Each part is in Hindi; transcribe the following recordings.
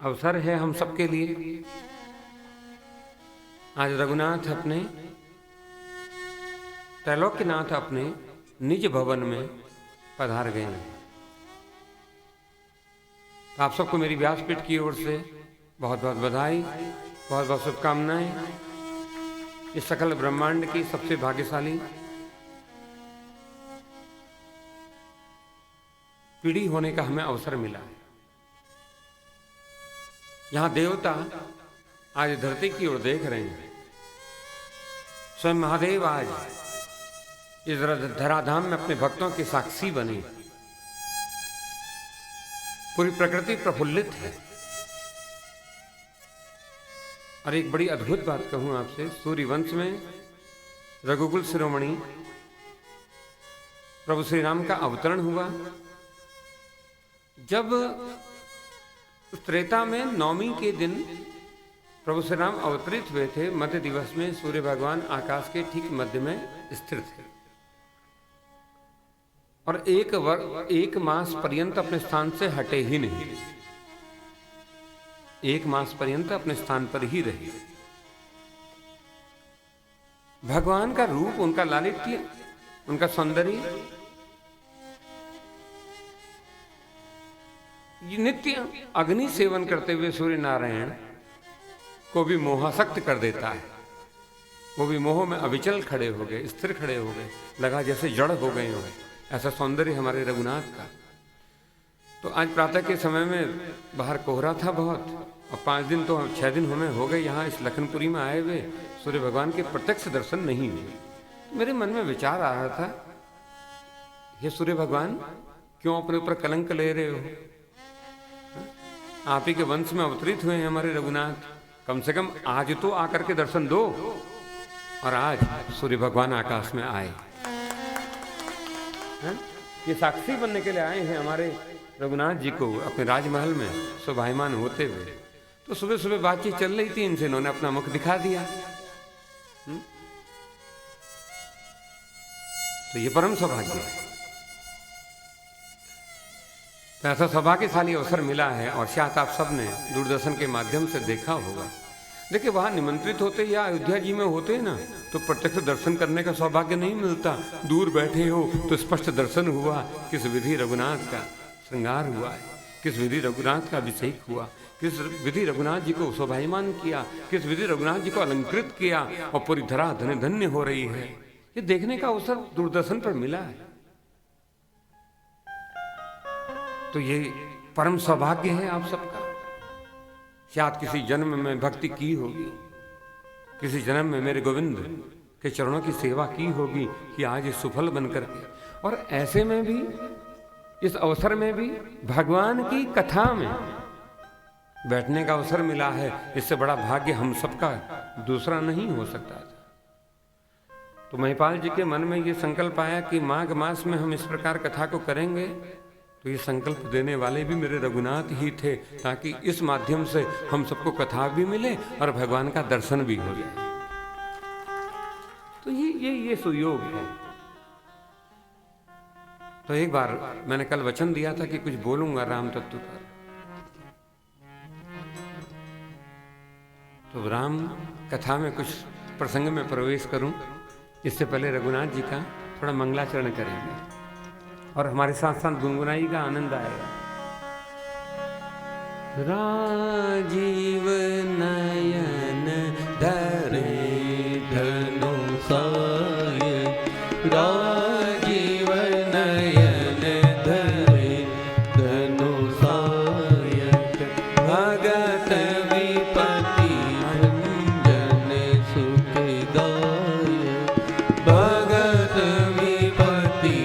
अवसर है हम सबके लिए। आज रघुनाथ अपने त्रैलोक्यनाथ अपने निज भवन में पधार गए हैं। तो आप सबको मेरी व्यासपीठ की ओर से बहुत बहुत बधाई, बहुत बहुत शुभकामनाएं। इस सकल ब्रह्मांड की सबसे भाग्यशाली पीढ़ी होने का हमें अवसर मिला है। यहां देवता आज धरती की ओर देख रहे हैं। स्वयं महादेव आज इस धराधाम में अपने भक्तों के साक्षी बने। पूरी प्रकृति प्रफुल्लित है। और एक बड़ी अद्भुत बात कहूं आपसे, सूर्यवंश में रघुकुल शिरोमणि प्रभु श्री राम का अवतरण हुआ। जब त्रेता में नवमी के दिन प्रभु श्री राम अवतरित हुए थे, मध्य दिवस में सूर्य भगवान आकाश के ठीक मध्य में स्थिर थे और एक मास पर्यंत अपने स्थान से हटे ही नहीं। एक मास पर्यंत अपने स्थान पर ही रहे। भगवान का रूप, उनका लालित्य, उनका सौंदर्य नित्य अग्नि सेवन करते हुए सूर्य नारायण को भी मोहासक्त कर देता है। वो भी मोह में अविचल खड़े हो गए, स्थिर खड़े हो गए, लगा जैसे जड़ हो गए हो। ऐसा सौंदर्य हमारे रघुनाथ का। तो आज प्रातः के समय में बाहर कोहरा था बहुत, और 5 दिन तो 6 दिन हमें हो गए यहाँ इस लखनपुरी में आए हुए, सूर्य भगवान के प्रत्यक्ष दर्शन नहीं हुए। मेरे मन में विचार आ रहा था, हे सूर्य भगवान, क्यों अपने ऊपर कलंक ले रहे हो? आप ही के वंश में अवतरित हुए हैं हमारे रघुनाथ, कम से कम आज तो आकर के दर्शन दो। और आज सूर्य भगवान आकाश में आए हैं? ये साक्षी बनने के लिए आए हैं हमारे रघुनाथ जी को अपने राजमहल में शोभायमान होते हुए। तो सुबह सुबह बातचीत चल रही थी इनसे, इन्होंने अपना मुख दिखा दिया। तो ये परम सौभाग्य है। तो ऐसा सौभाग्यशाली अवसर मिला है, और शायद आप सबने दूरदर्शन के माध्यम से देखा होगा। देखिए, वहां निमंत्रित होते या अयोध्या जी में होते ना, तो प्रत्यक्ष दर्शन करने का सौभाग्य नहीं मिलता। दूर बैठे हो तो स्पष्ट दर्शन हुआ, किस विधि रघुनाथ का श्रृंगार हुआ है, किस विधि रघुनाथ का अभिषेक हुआ, किस विधि रघुनाथ जी को शोभायमान किया, किस विधि रघुनाथ जी को अलंकृत किया, और पूरी धरा धन्य धन्य हो रही है। ये देखने का अवसर दूरदर्शन पर मिला है। तो ये परम सौभाग्य है आप सबका। शायद किसी जन्म में भक्ति की होगी, किसी जन्म में मेरे गोविंद के चरणों की सेवा की होगी कि आज ये सुफल बनकर के, और ऐसे में भी, इस अवसर में भी भगवान की कथा में बैठने का अवसर मिला है। इससे बड़ा भाग्य हम सबका दूसरा नहीं हो सकता था। तो महिपाल जी के मन में ये संकल्प आया कि माघ मास में हम इस प्रकार कथा को करेंगे। तो ये संकल्प देने वाले भी मेरे रघुनाथ ही थे, ताकि इस माध्यम से हम सबको कथा भी मिले और भगवान का दर्शन भी हो जाए। तो ये सुयोग है। तो एक बार मैंने कल वचन दिया था कि कुछ बोलूंगा राम तत्व पर। तो राम कथा में कुछ प्रसंग में प्रवेश करूं, इससे पहले रघुनाथ जी का थोड़ा मंगलाचरण करेंगे और हमारे साथ साथ गुनगुनाई का आनंद आएगा। राजीव नयन धरे धनु साय, राजीव नयन धरे धनु साय, भगत विपति भंजन सुखदाय, भगत विपति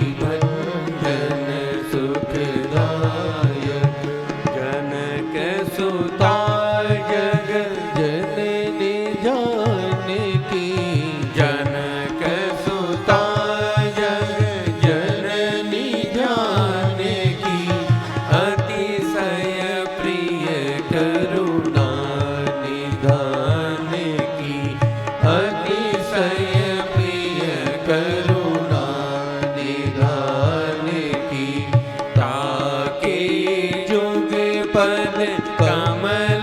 पद कमल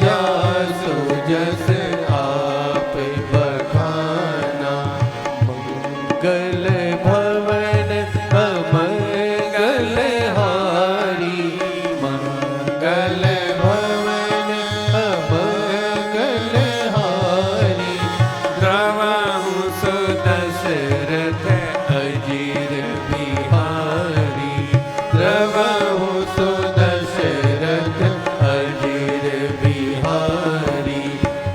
जासु जस आप बखाना। मंगल भवन अमंगल हारी, मंगल भवन अमंगल हारी। द्रवहु सुदशरथ अजीर बिहारी, द्रवहु सुदशरथ अजीर बिहारी।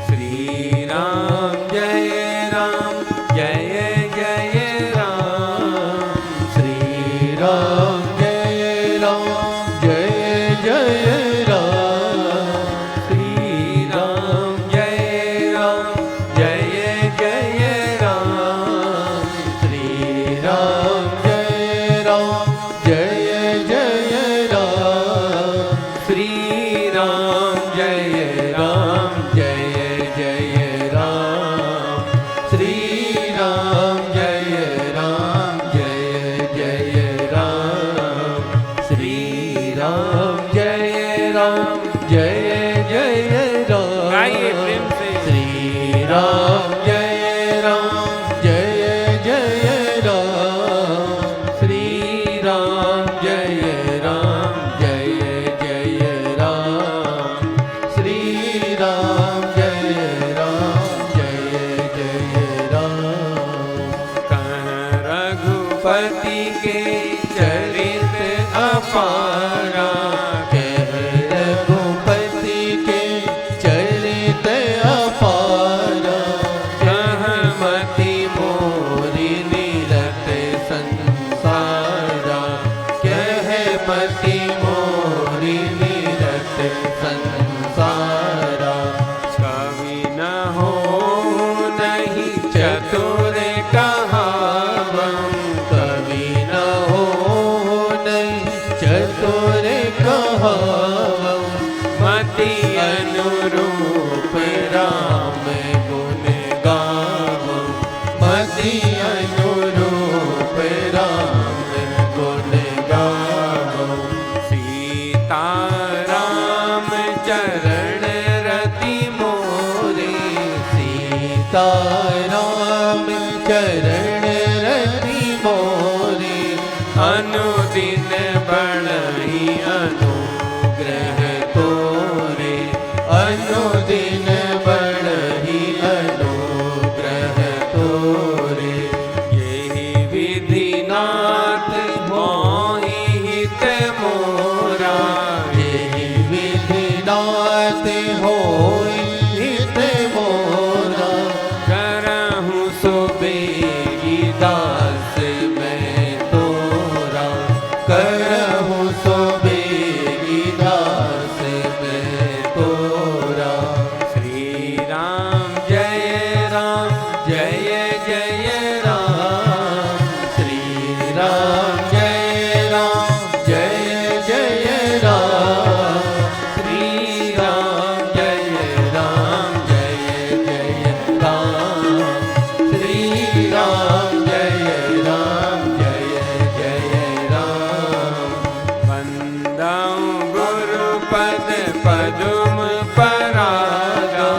श्री राम जय राम जय जय राम। श्री राम जय राम जय जय राम। श्री राम जय राम जय जय राम। श्री राम जय राम जय जय राम। श्री राम जय राम जय जय राम। श्री राम जय राम जय जय राम। श्री राम जय राम जय जय राम। गाइए प्रेम से। श्री राम जय राम जय जय राम। श्री राम जय राम जय जय राम। श्री राम जय राम जय जय राम। कह रघुपति के चरित अपारा। कह रघुपति के चरित अपारा। कहमति मोरी नीरत संसारा। कहमति मोरी नीरत संसारा। कवि न हो नहीं चतुर कहावम। कवि न हो नहीं चतुर कहावम। मति अनुरूप राम गुण गावम। मति अनुरूप राम गुण गावम। सीता राम चरण रति मोरे। सीता राम चरण रति मोरे। अनुदिन बढ़ई अनुग्रह तोरे। अनुदिन बढ़ही अनुग्रह तोरे। यही विधि नाथ मोहि हित मोरा। यही विधि नाथ होई हित मोरा। करहु सुबेगी दास मैं तोरा। करहु सुबेगी दास मैं तोरा। श्री राम जय राम जय जय राम। श्री राम जय राम जय जय राम। श्री राम जय राम जय जय राम। श्री राम जय राम जय जय राम। वंदऊ गुरुपद पदुम परागा।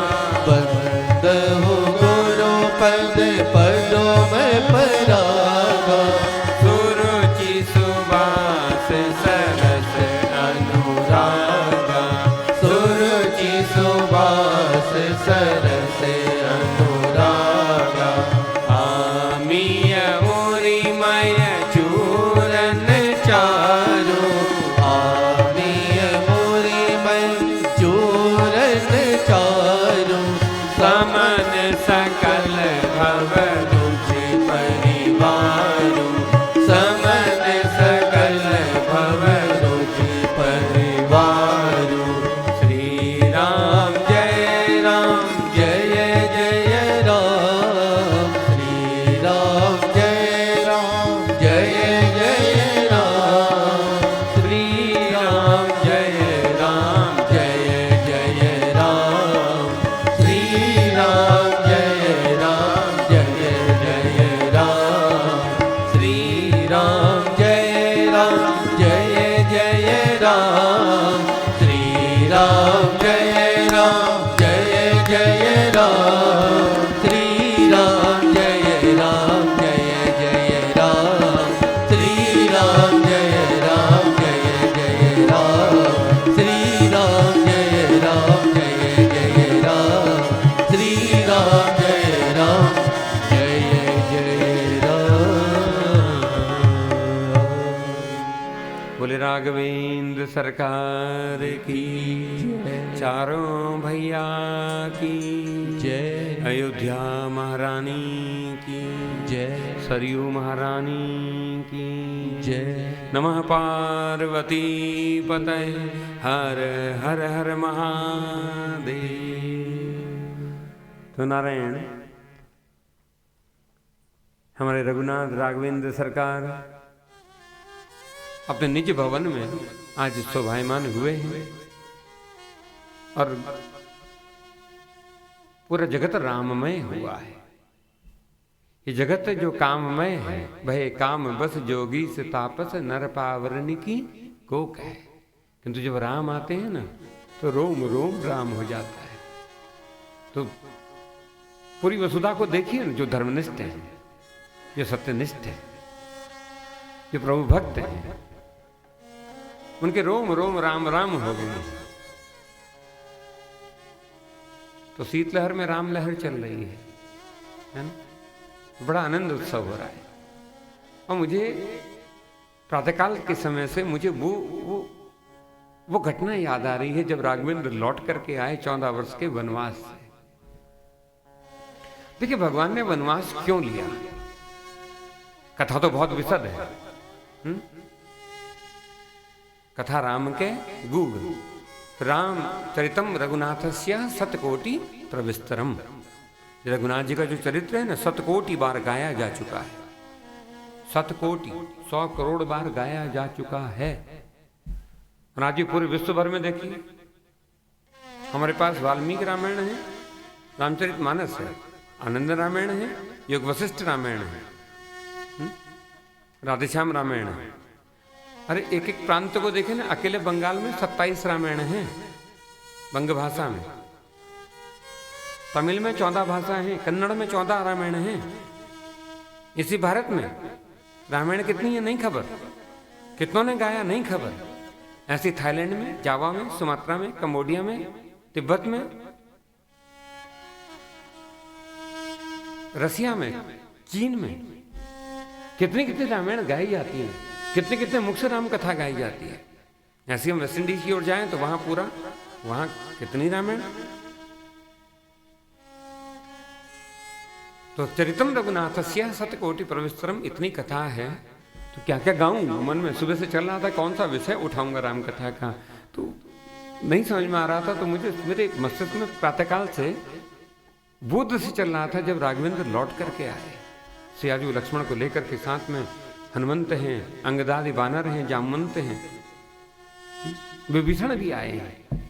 बंदहु गुरु पद पदुम परागा। सुरुचि सुबास सरस अनुरागा। सुरुचि सुबास सरस अनुरागा। आमिय उरिमय चूरन चारु। आमिय मुरि मन चूरन चारु। समन सकल भव रुचि परिवारु। समन सकल भव रुचि परिवारु। श्री राम जय राम जय राघवेंद्र सरकार की, चारों भैया की जय, अयोध्या महारानी की जय, सरयू महारानी की जय। नमः पार्वती पतये हर हर हर महादेव। तो नारायण हमारे रघुनाथ राघवेंद्र सरकार अपने निज भवन में आज शोभायमान हुए हैं और पूरा जगत राममय हुआ है। ये जगत जो काममय है, भय काम बस जोगी से तापस नर पावरनी की को कहे। किंतु जब राम आते हैं ना तो रोम रोम राम हो जाता है। तो पूरी वसुधा को देखिए ना, जो धर्मनिष्ठ है, जो सत्यनिष्ठ है, जो प्रभु भक्त है, उनके रोम रोम राम राम हो गए। तो शीतलहर में राम लहर चल रही है ना? बड़ा आनंद उत्सव हो रहा है। और मुझे प्रातःकाल के समय से मुझे वो घटना याद आ रही है जब राघवेंद्र लौट करके आए 14 वर्ष के वनवास से। देखिए भगवान ने वनवास क्यों लिया, कथा तो बहुत विशद है। कथा राम के गूढ़। राम चरितम रघुनाथस्य शतकोटि प्रविस्तरम। रघुनाथ जी का जो चरित्र है ना, 100 कोटि बार गाया जा चुका है। 100 कोटि 100 करोड़ बार गाया जा चुका है। और आज पूरे विश्व भर में देखिए, हमारे पास वाल्मीकि रामायण है, रामचरितमानस है, आनंद रामायण है, योग वशिष्ठ रामायण है, राधेश्याम रामायण है। अरे एक एक प्रांत को देखें ना, अकेले बंगाल में 27 रामायण हैं बंग भाषा में, तमिल में 14 भाषा हैं, कन्नड़ में 14 रामायण हैं। इसी भारत में रामायण कितनी है नहीं खबर, कितनों ने गाया नहीं खबर। ऐसी थाईलैंड में, जावा में, सुमात्रा में, कंबोडिया में, तिब्बत में, रसिया में, चीन में कितनी कितनी रामायण गाई जाती है, कितने कितने मुख्य राम कथा गाई जाती है। ऐसे हम वेस्ट इंडीज की ओर जाएं तो वहां कितनी रामायण। तो चरितम रघुनाथस्य शतकोटि प्रविस्तरम, इतनी कथा है तो क्या क्या गाऊं। मन में सुबह से चल रहा था कौन सा विषय उठाऊंगा राम कथा का, तो नहीं समझ में आ रहा था। तो मुझे मेरे मस्तिष्क में प्रातःकाल से बुद्ध से चल रहा था जब राघवेंद्र लौट करके आए, सियाजू लक्ष्मण को लेकर के, साथ में हनुमंत हैं, अंगदादि बानर हैं, जामवंत हैं, विभीषण भी आए हैं।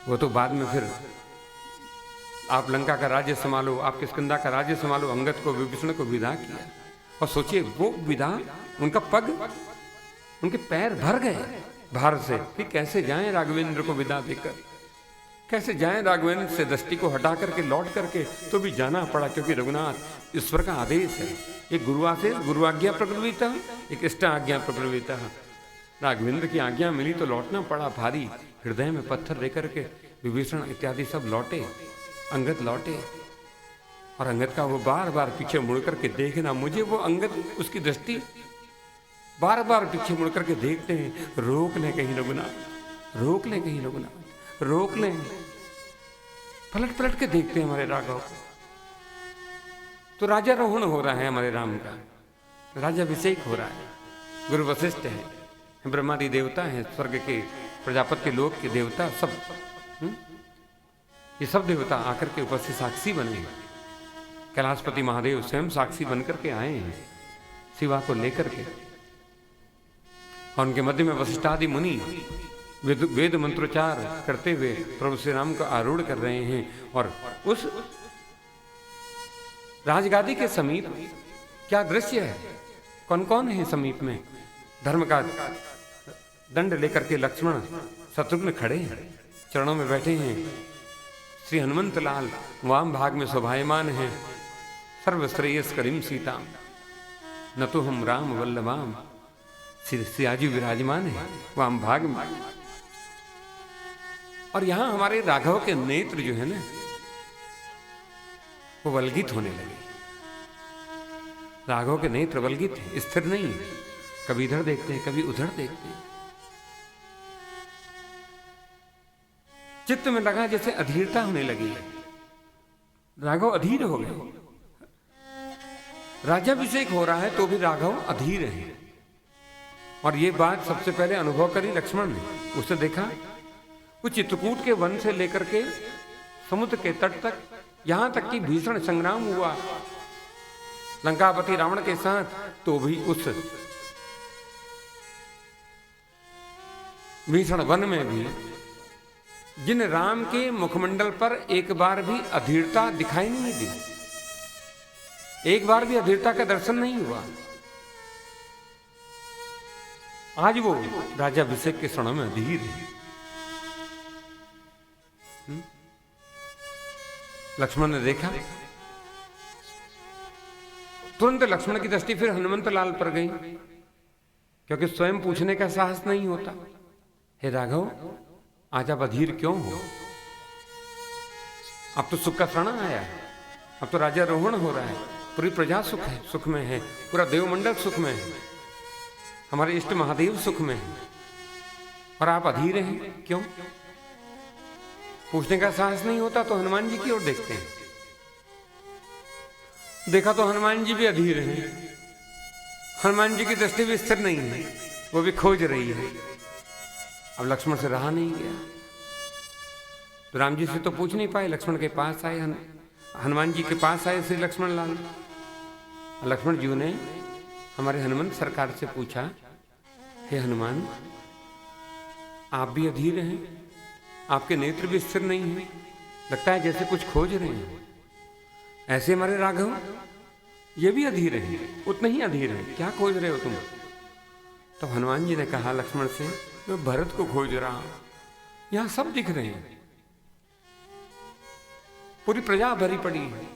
वो तो बाद में फिर आप लंका का राज्य संभालो, आप किष्किंधा का राज्य संभालो, अंगद को विभीषण को विदा किया। और सोचिए वो विदा, उनका पग, उनके पैर भर गए भार से कि कैसे जाएं राघवेंद्र को विदा देकर, कैसे जाएं राघवेंद्र से दृष्टि को हटा करके लौट करके, तो भी जाना पड़ा क्योंकि रघुनाथ ईश्वर का आदेश है। एक गुरुआदेश, गुरुआज्ञा प्रकृविता, एक इष्ट आज्ञा प्रकृविता। राघवेंद्र की आज्ञा मिली तो लौटना पड़ा भारी, हृदय में पत्थर लेकर के विभीषण इत्यादि सब लौटे, अंगद लौटे। और अंगद का वो बार बार पीछे मुड़ करके देखना, मुझे वो अंगद, उसकी दृष्टि बार बार पीछे मुड़ करके देखते हैं, रोक लें कहीं रघुनाथ, रोक लें कहीं रघुनाथ, रोक लें। पलट पलट के देखते हैं हमारे राघव। तो राजारोहण हो रहा है हमारे राम का, राजाभिषेक हो रहा है। गुरु वशिष्ठ है, ब्रह्मादि देवता हैं, स्वर्ग के प्रजापति लोक के देवता सब, ये सब देवता आकर के उपस्थित साक्षी बने। कैलाशपति महादेव स्वयं साक्षी बनकर के आए हैं शिवा को लेकर के। और उनके मध्य में वशिष्ठादि मुनि वेद मंत्रोच्चार करते हुए प्रभु श्री राम को आरूढ़ कर रहे हैं। और उस राजगादी के समीप क्या दृश्य है, कौन कौन है समीप में। धर्म का दंड लेकर के लक्ष्मण शत्रुघ्न खड़े हैं, चरणों में बैठे हैं। श्री हनुमंत लाल वाम भाग में शोभायमान है। सर्वश्रेयस करीम सीता न तो हम राम वल्लभाम, सियाजी विराजमान है वाम भाग में। और यहां हमारे राघव के नेत्र जो है ना, वो वल्गित होने लगे। राघव के नेत्र वल्गित है, स्थिर नहीं, कभी इधर देखते हैं कभी उधर देखते हैं। चित्त में लगा जैसे अधीरता होने लगी। राघव अधीर हो गए। राज्याभिषेक हो रहा है तो भी राघव अधीर है। और ये बात सबसे पहले अनुभव करी लक्ष्मण ने। उसे देखा वो चित्रकूट के वन से लेकर के समुद्र के तट तक, यहां तक कि भीषण संग्राम हुआ लंकापति रावण के साथ, तो भी उस भीषण वन में भी जिन राम के मुखमंडल पर एक बार भी अधीरता दिखाई नहीं दी, एक बार भी अधीरता का दर्शन नहीं हुआ। आज वो राज्याभिषेक के क्षणों में अधीर है। लक्ष्मण ने देखा, तुरंत लक्ष्मण की दृष्टि फिर हनुमंत लाल पर गई, क्योंकि स्वयं पूछने का साहस नहीं होता। हे राघव, आज आप अधीर क्यों हो? अब तो सुख का क्षण आया है, अब तो राज्यारोहण हो रहा है, पूरी प्रजा सुख में है, पूरा देवमंडल सुख में है, हमारे इष्ट महादेव सुख में है, और आप अधीर हैं क्यों? पूछने का साहस नहीं होता तो हनुमान जी की ओर देखते हैं। देखा तो हनुमान जी भी अधीर हैं। हनुमान जी की दृष्टि भी स्थिर नहीं है, वो भी खोज रही है। अब लक्ष्मण से रहा नहीं गया, तो राम जी से तो पूछ नहीं पाए, लक्ष्मण के पास आए, हनुमान जी के पास आए श्री लक्ष्मण लाल। लक्ष्मण जी ने हमारे हनुमंत सरकार से पूछा, हे हनुमान, आप भी अधीर हैं, आपके नेत्र भी स्थिर नहीं है, लगता है जैसे कुछ खोज रहे हैं। ऐसे हमारे राघव ये भी अधीर हैं, उतने ही अधीर हैं, क्या खोज रहे हो तुम? तो हनुमान जी ने कहा लक्ष्मण से, मैं भरत को खोज रहा हूं, यहां सब दिख रहे हैं, पूरी प्रजा भरी पड़ी है,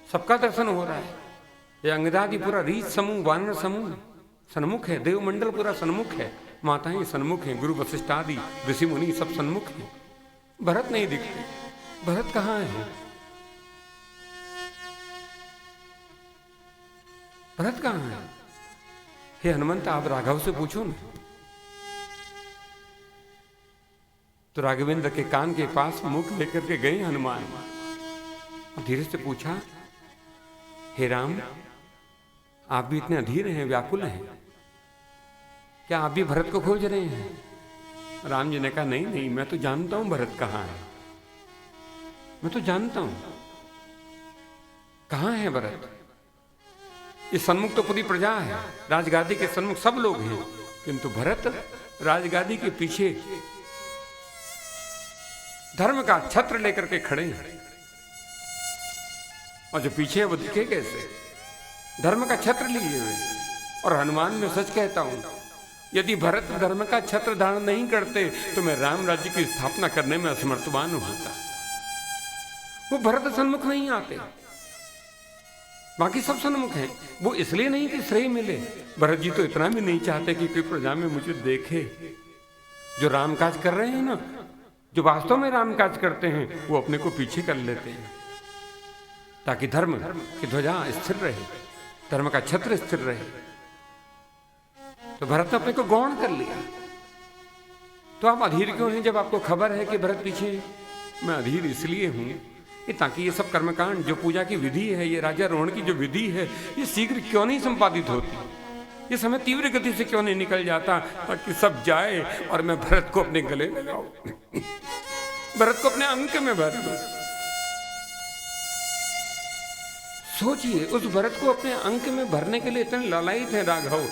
सबका दर्शन हो रहा है, ये अंगदादि पूरा रीत समूह, वानर समूह सन्मुख है, देवमंडल पूरा सन्मुख है, माताएं सन्मुख हैं, गुरु वशिष्ठ आदि ऋषि मुनि सब सन्मुख हैं, भरत नहीं दिखते। भरत कहाँ है? भरत कहाँ है? हे हनुमंत, आप राघव से पूछो ना। तो राघवेंद्र के कान के पास मुख लेकर के गए हनुमान, और धीरे से पूछा, हे राम, आप भी इतने अधीर हैं, व्याकुल हैं, क्या आप भी भरत को खोज रहे हैं? राम जी ने कहा, नहीं नहीं, मैं तो जानता हूं भरत कहाँ है, मैं तो जानता हूं कहाँ है भरत। इस सन्मुख तो पूरी प्रजा है, राजगादी के सन्मुख सब लोग हैं, किंतु भरत राजगादी के पीछे धर्म का छत्र लेकर के खड़े हैं, और जो पीछे है वो दिखे कैसे? धर्म का छत्र लिए हुए। और हनुमान, मैं सच कहता हूं, यदि भरत धर्म का छत्र धारण नहीं करते तो मैं राम राज्य की स्थापना करने में असमर्थवान होता। वो भरत सन्मुख नहीं आते, बाकी सब सन्मुख हैं। वो इसलिए नहीं कि श्रेय मिले, भरत जी तो इतना भी नहीं चाहते कि कोई प्रजा में मुझे देखे। जो रामकाज कर रहे हैं ना, जो वास्तव में रामकाज करते हैं, वो अपने को पीछे कर लेते हैं, ताकि धर्म की ध्वजा स्थिर रहे, धर्म का छत्र स्थिर रहे। तो भरत ने अपने को गौण कर लिया। तो आप अधीर क्यों हैं जब आपको खबर है कि भरत पीछे? मैं अधीर इसलिए हूं कि ताकि ये सब कर्मकांड, जो पूजा की विधि है, ये राज्यारोहण की जो विधि है, ये शीघ्र क्यों नहीं संपादित होती, ये समय तीव्र गति से क्यों नहीं निकल जाता, ताकि सब जाए और मैं भरत को अपने गले में लगाऊं, भरत को अपने अंक में भर दूं। सोचिए, उस भरत को अपने अंक में भरने के लिए इतने लालायित हैं राघव।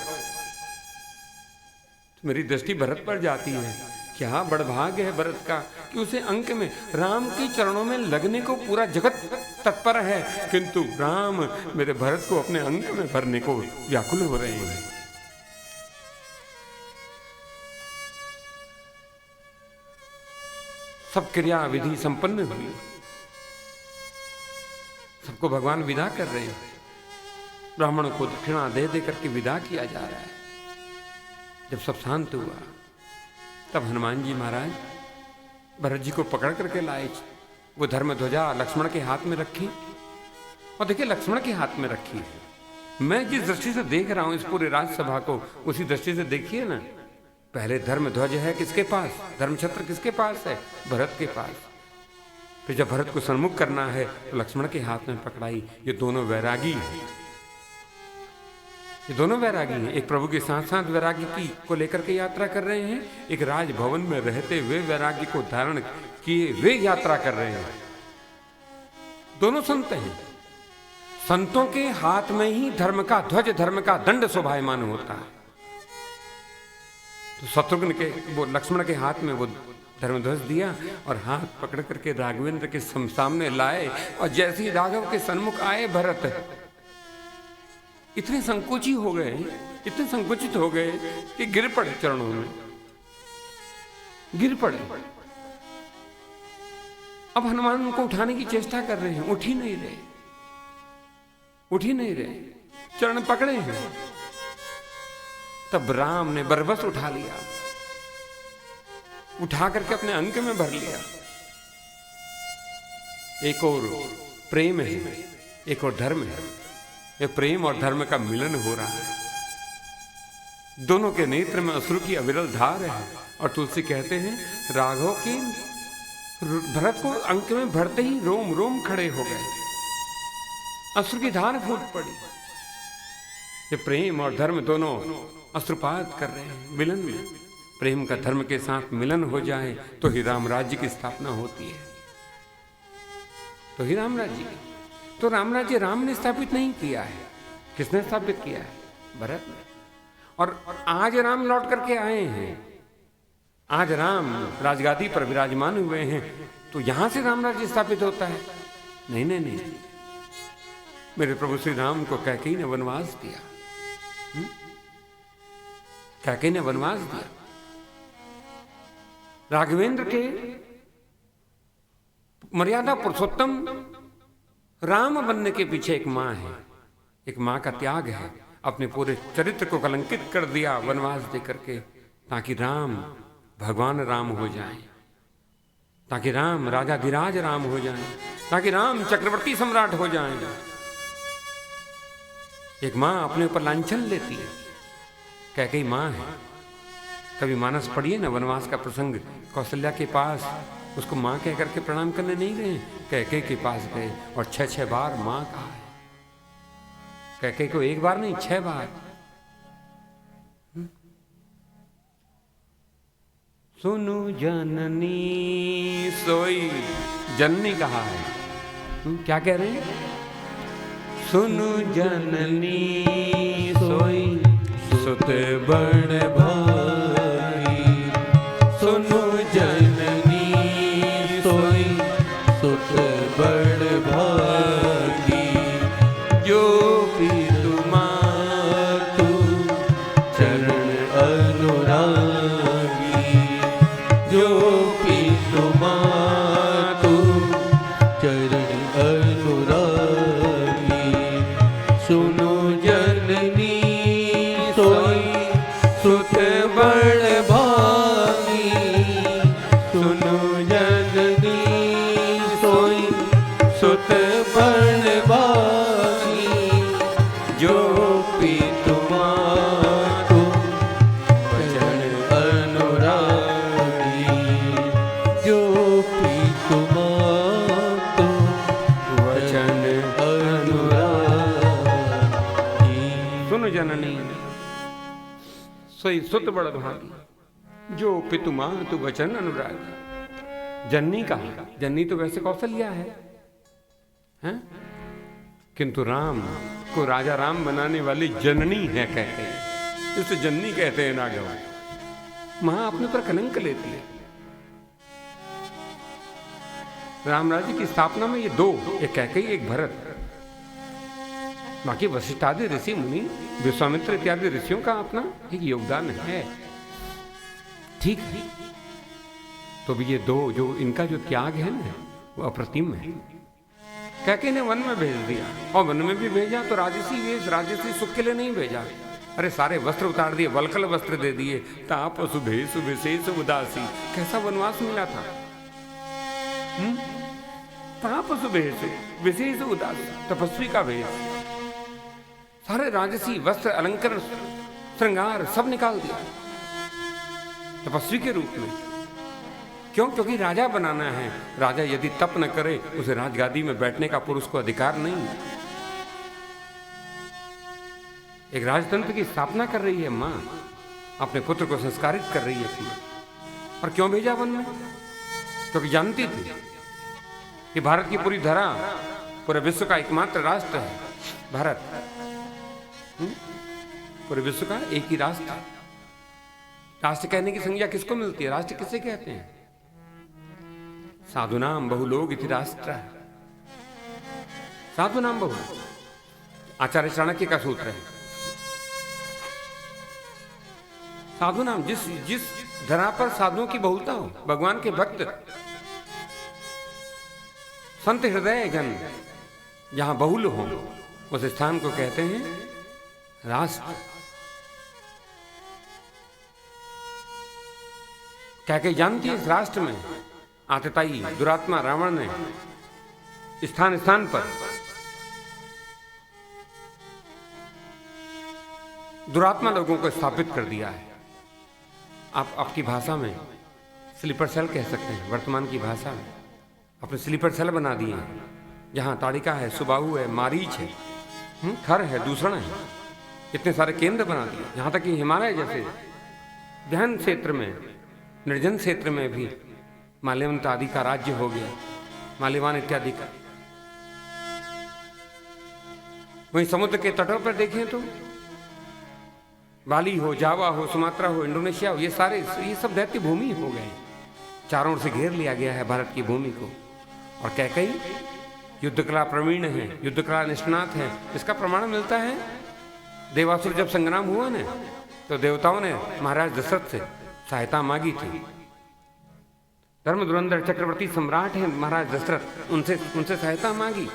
तो मेरी दृष्टि भरत पर जाती है, क्या बड़भाग्य है भरत का कि उसे अंक में, राम के चरणों में लगने को पूरा जगत तत्पर है, किंतु राम मेरे भरत को अपने अंक में भरने को व्याकुल हो रहे हैं। सब क्रिया विधि संपन्न हुई, सबको भगवान विदा कर रहे हैं, ब्राह्मण को दक्षिणा दे दे करके विदा किया जा रहा है। जब सब शांत हुआ, तब हनुमान जी महाराज भरत जी को पकड़ करके लाए, वो धर्म ध्वजा लक्ष्मण के हाथ में रखी, और देखिए लक्ष्मण के हाथ में रखी है। मैं जिस दृष्टि से देख रहा हूं इस पूरे राजसभा को, उसी दृष्टि से देखिए ना, पहले धर्म ध्वज है किसके पास, धर्मछत्र किसके पास है, भरत के पास। फिर जब भरत को सन्मुख करना है तो लक्ष्मण के हाथ में पकड़ाई। ये दोनों वैरागी हैं, ये दोनों वैरागी हैं। एक प्रभु के साथ साथ वैरागी की को लेकर के यात्रा कर रहे हैं, एक राजभवन में रहते हुए वैरागी को धारण किए वे यात्रा कर रहे हैं। दोनों संत हैं। संतों के हाथ में ही धर्म का ध्वज, धर्म का दंड शोभायमान होता है। तो शत्रुघ्न के वो लक्ष्मण के हाथ में वो धर्मध्वज दिया और हाथ पकड़ करके राघवेंद्र के सामने लाए। और जैसे ही राघव के सन्मुख आए भरत इतने संकोची हो गए, इतने संकुचित हो गए कि गिर पड़े, चरणों में गिर पड़े। अब हनुमान उनको उठाने की चेष्टा कर रहे हैं, उठ ही नहीं रहे, उठ ही नहीं रहे, चरण पकड़े हैं। तब राम ने बरबस उठा लिया, उठा करके अपने अंक में भर लिया। एक और प्रेम है, एक और धर्म है। ये प्रेम और धर्म का मिलन हो रहा है। दोनों के नेत्र में अश्रु की अविरल धार है। और तुलसी कहते हैं राघव के भरत को अंक में भरते ही रोम रोम खड़े हो गए, अश्रु की धार फूट पड़ी। ये प्रेम और धर्म दोनों अश्रुपात कर रहे हैं, मिलन में। प्रेम का धर्म के साथ मिलन हो जाए तो ही राम राज्य की स्थापना होती है, तो ही राम राज्य की। तो राम राज्य राम ने स्थापित नहीं किया है, किसने स्थापित किया है, भरत ने। और आज राम लौट करके आए हैं, आज राम राजगादी पर विराजमान हुए हैं, तो यहां से राम राज्य स्थापित होता है? नहीं नहीं नहीं, मेरे प्रभु श्री राम को कैकेयी ने वनवास दिया, कैकेयी ने वनवास दिया। राघवेंद्र के मर्यादा पुरुषोत्तम राम बनने के पीछे एक मां है, एक मां का त्याग है। अपने पूरे चरित्र को कलंकित कर दिया वनवास देकर के, ताकि राम भगवान राम हो जाएं, ताकि राम राजाधिराज राम हो जाएं, ताकि राम चक्रवर्ती सम्राट हो जाएं। एक मां अपने ऊपर लांछन लेती है, कैकेयी मां है। कभी मानस पढ़िए ना वनवास का प्रसंग, कौशल्या के पास उसको मां कह करके प्रणाम करने नहीं गए, कैकेयी के पास गए और 6 बार मां कहा है। कैकेयी को एक बार नहीं, 6 बार। सुनु जननी सोई, जननी कहा है। क्या कह रहे हैं? सुनु जननी सोई सुत बड़ भाई, सुनु जननी सोई सुत बड़ भागी, जो भी तुम्हारू चरण अनुरागी, जो भी तुम्हारू चरण अनुरागी। सुनो जननी सोई सुत बड़ भागी, सुनो जननी सोई सुत बड़ भागी, जो भी तुम्हारू वचन अनुरागी, जो भी तुम्हारू वचन अनुरागी। सुनो जननी सोई सुत बड़ भागी, जो पितु मातु वचन अनुरागी। जननी कहा, जननी तो वैसे कौशल्या है, हैं? किंतु राम को राजा राम बनाने वाली जननी है कैकेयी, इसे जननी कहते हैं राघव। मां अपने पर कलंक लेती है। राम राज्य की स्थापना में ये दो, एक कैकेयी एक भरत। बाकी वशिष्ठ आदि ऋषि मुनि, विश्वामित्र इत्यादि ऋषियों का अपना एक योगदान है, ठीक है। तो भी ये दो, जो इनका जो त्याग है ना, वो अप्रतिम है। कैकेयी ने वन में भेज दिया, और वन में भी भेजा तो राजसी वेश, राजसी सुख के लिए नहीं भेजा। अरे सारे वस्त्र उतार दिए, वलकल वस्त्र दे दिए, ताप सुभेश विशेष उदासी। कैसा वनवास मिला था? ताप सुभेश विशेष उदासी, तपस्वी का वेश। सारे राजसी वस्त्र अलंकार श्रृंगार सब निकाल दिया। तपस्वी के रूप में। क्यों? क्योंकि राजा बनाना है। राजा यदि तप न करे, उसे राजगादी में बैठने का पुरुष को अधिकार नहीं। एक राजतंत्र की स्थापना कर रही है मां, अपने पुत्र को संस्कारित कर रही है थी। और क्यों भेजा वन में? क्योंकि जानती थी कि भारत की पूरी धरा, पूरे विश्व का एकमात्र राष्ट्र है भारत। पूरे विश्व का एक ही राष्ट्र। राष्ट्र कहने की संज्ञा किसको मिलती है? राष्ट्र किसे कहते हैं? साधुनाम बहुलोग इति राष्ट्र। साधुनाम बहु, आचार्य चाणक्य का सूत्र है। साधु नाम, जिस धरा पर साधुओं की बहुलता हो, भगवान के भक्त, संत हृदय जन जहां बहुल हो, उस स्थान को कहते हैं राष्ट्र। क्या कह जानती है? इस राष्ट्र में आतताई दुरात्मा रावण ने स्थान स्थान पर दुरात्मा लोगों को स्थापित कर दिया है। आप आपकी भाषा में स्लीपर सेल कह सकते हैं। वर्तमान की भाषा में अपने स्लीपर सेल बना दिए हैं, जहां ताड़िका है, सुबाहु है, मारीच है, खर है, दूषण है, इतने सारे केंद्र बना दिए। यहां तक कि हिमालय जैसे गहन क्षेत्र में, निर्जन क्षेत्र में भी माल्यवंत आदि का राज्य हो गया, माल्यवान इत्यादि का। वहीं समुद्र के तटों पर देखें तो बाली हो, जावा हो, सुमात्रा हो, इंडोनेशिया हो, ये सब दैत्य भूमि हो गए। चारों ओर से घेर लिया गया है भारत की भूमि को। और कैकेयी युद्ध कला प्रवीण है, युद्ध कला निष्णात है। इसका प्रमाण मिलता है, देवासुर जब संग्राम हुआ ना, तो देवताओं ने महाराज दशरथ से सहायता मांगी थी। धर्म धुरंधर चक्रवर्ती सम्राट है महाराज दशरथ, उनसे सहायता मांगी।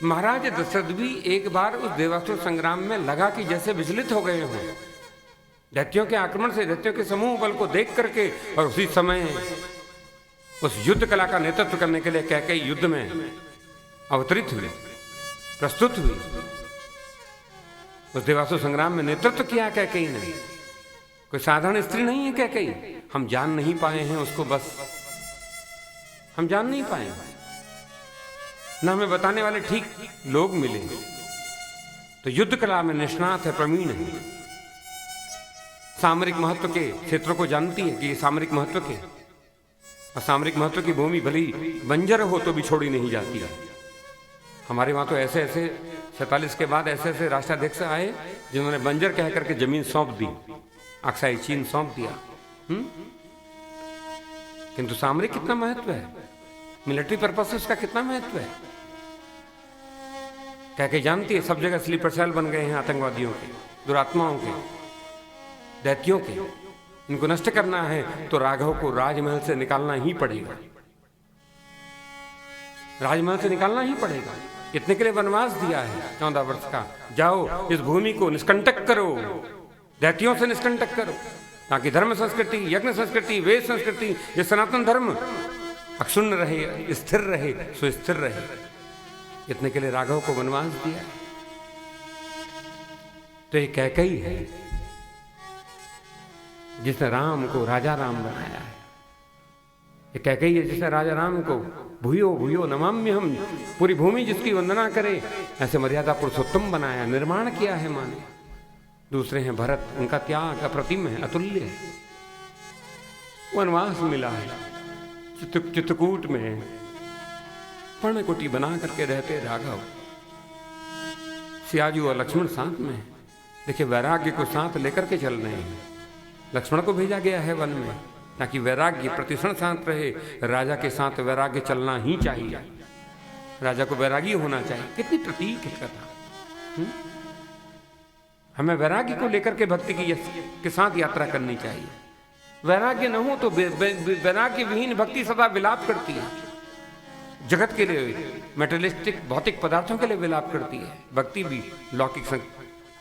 महाराज दशरथ भी एक बार उस देवासुर संग्राम में लगा कि जैसे विचलित हो गए हों दैत्यों के आक्रमण से, दैत्यों के समूह बल को देख करके। और उसी समय उस युद्ध कला का नेतृत्व करने के लिए कैकेयी युद्ध में अवतरित हुई, प्रस्तुत हुई। उस देवासुर संग्राम में नेतृत्व किया कैकेयी ने। कोई साधारण स्त्री नहीं है कैकेयी। हम जान नहीं पाए हैं उसको, बस हम जान नहीं पाए, न हमें बताने वाले ठीक लोग मिले। तो युद्ध कला में निष्णात है, प्रवीण है। सामरिक महत्व के क्षेत्रों को जानती है कि ये सामरिक महत्व के, और सामरिक महत्व की भूमि भली बंजर हो तो भी छोड़ी नहीं जाती है। हमारे वहां तो ऐसे 47 के बाद ऐसे राष्ट्राध्यक्ष आए जिन्होंने बंजर कह करके जमीन सौंप दी, अक्साई चीन सौंप दिया। किंतु सामरिक कितना महत्व है, मिलिट्री पर्पस से उसका कितना महत्व है। क्या कह जानती है? सब जगह स्लीपर सेल बन गए हैं आतंकवादियों के, दुरात्माओं के, दैत्यों के। इनको नष्ट करना है तो राघव को राजमहल से निकालना ही पड़ेगा, राजमहल से निकालना ही पड़ेगा। इतने के लिए वनवास दिया है 14 वर्ष का। जाओ इस भूमि को निष्कंटक करो, दैत्यों से निष्कंटक करो, ताकि धर्म संस्कृति, यज्ञ संस्कृति, वेद संस्कृति, ये सनातन धर्म अक्षुण्ण रहे, स्थिर रहे, सुस्थिर रहे। इतने के लिए राघव को वनवास दिया। तो ये कैकेयी है जिसने राम को राजा राम बनाया है। ये कैकेयी है जिसने राजा राम को भूयो भूयो नमाम्यहम, पूरी भूमि जिसकी वंदना करे, ऐसे मर्यादा पुरुषोत्तम बनाया, निर्माण किया है माने। दूसरे हैं भरत, उनका त्याग अप्रतिम है, अतुल्य है। वनवास मिला है, चित्रकूट में पर्णकुटी बना करके रहते राघव। सियाजू और लक्ष्मण साथ में। देखिए वैराग्य को साथ लेकर के चल रहे हैं। लक्ष्मण को भेजा गया है वन में ताकि वैराग्य प्रतिक्षण साथ रहे। राजा के साथ वैराग्य चलना ही चाहिए, राजा को वैरागी होना चाहिए। कितनी प्रतीक है कथा। हमें वैराग्य को लेकर के भक्ति के साथ यात्रा करनी चाहिए। वैराग्य न हो तो वैराग्य विहीन भक्ति सदा विलाप करती है, जगत के लिए, मेटेरियलिस्टिक भौतिक पदार्थों के लिए विलाप करती है। भक्ति भी लौकिक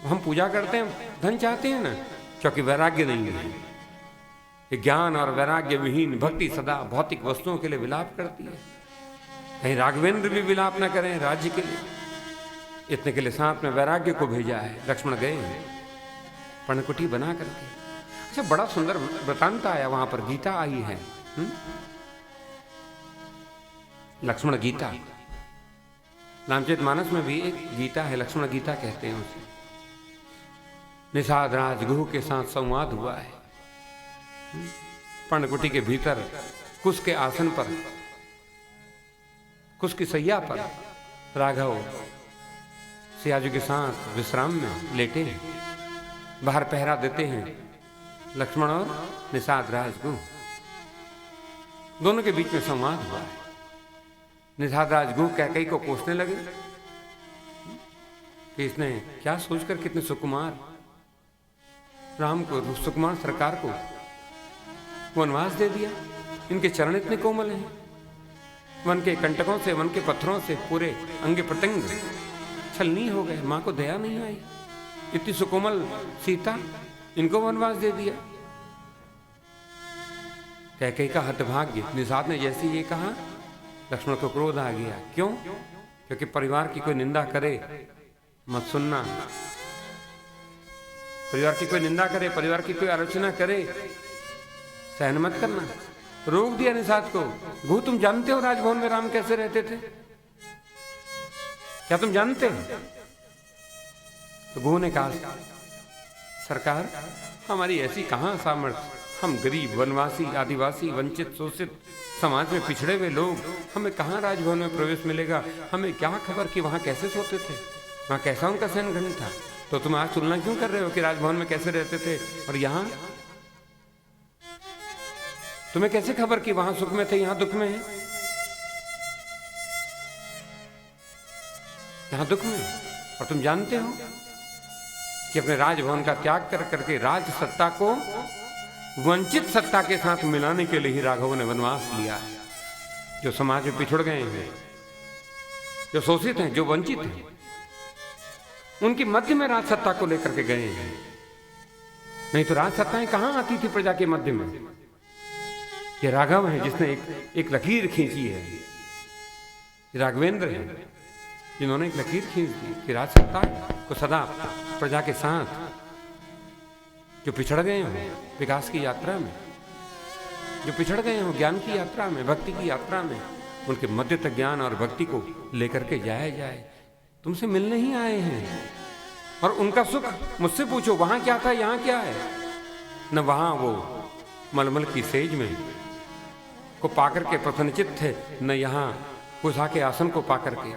हम पूजा करते हैं, धन चाहते हैं ना, क्योंकि वैराग्य नहीं है। ज्ञान और वैराग्य विहीन भक्ति सदा भौतिक वस्तुओं के लिए विलाप करती है। कहीं राघवेंद्र भी विलाप न करें राज्य के लिए, इतने के लिए साथ में वैराग्य को भेजा है। लक्ष्मण गए पर्णकुटी बना करके। अच्छा, बड़ा सुंदर वृतांत आया वहां पर, गीता आई है। लक्ष्मण गीता, रामचरितमानस में भी एक गीता है, लक्ष्मण गीता कहते हैं उसे। निषाद राजगुह के साथ संवाद हुआ है। पर्णकुटी के भीतर कुश के आसन पर, कुश की सैया पर राघव सियाजू के साथ विश्राम में लेटे हैं। बाहर पहरा देते हैं लक्ष्मण और निषाद राजगुह, दोनों के बीच में संवाद हुआ है। निषाद राजगुह कैकेयी को कोसने लगे कि इसने क्या सोचकर कितने सुकुमार राम को, सुकुमार सरकार को वनवास दे दिया। इनके चरण इतने कोमल हैं, वन के कंटकों से, वन के पत्थरों से पूरे अंग प्रत्यंग छलनी हो गए। मां को दया नहीं आई, इतनी सुकोमल सीता, इनको वनवास दे दिया। कैकेयी का हतभाग्य। निषाद ने जैसे ये कहा, लक्ष्मण को क्रोध आ गया। क्यों? क्योंकि परिवार की कोई निंदा करे मत सुनना, परिवार की कोई निंदा करे, परिवार की कोई आलोचना करे, सहन मत करना। रोक दिया निषाद को। गुह, तुम जानते हो राजभवन में राम कैसे रहते थे? क्या तुम जानते हो? तो गुह ने कहा, सरकार हमारी ऐसी कहां सामर्थ्य, हम गरीब, वनवासी, आदिवासी, वंचित, शोषित समाज में पिछड़े हुए लोग, हमें कहां राजभवन में प्रवेश मिलेगा? हमें क्या खबर कि वहां कैसे सोते थे, वहां कैसा उनका शयन घन था। तो तुम आज तुलना क्यों कर रहे हो कि राजभवन में कैसे रहते थे और यहां? तुम्हें कैसे खबर कि वहां सुख में थे, यहां दुख में है? यहां दुख में है। और तुम जानते हो कि अपने राजभवन का त्याग कर करके राज सत्ता को वंचित सत्ता के साथ मिलाने के लिए ही राघव ने वनवास लिया है। जो समाज में पिछड़ गए हैं, जो शोषित हैं, जो वंचित हैं, उनकी मध्य में राज सत्ता को लेकर के गए हैं। नहीं तो राज सत्ताएं कहां आती थी प्रजा के मध्य में? ये राघव है जिसने एक लकीर खींची है। ये राघवेंद्र है जिन्होंने एक लकीर खींच दी कि राज सत्ता को सदा प्रजा के साथ, जो पिछड़ गए हों विकास की यात्रा में, जो पिछड़ गए हों ज्ञान की यात्रा में, भक्ति की यात्रा में, उनके मध्य तक ज्ञान और भक्ति को लेकर के जाया जाए। तुमसे मिलने ही आए हैं और उनका सुख मुझसे पूछो, वहां क्या था, यहां क्या है? न वहां वो मलमल की सेज में को पाकर के प्रसन्नचित्त थे, न यहां कुशा के आसन को पाकर के,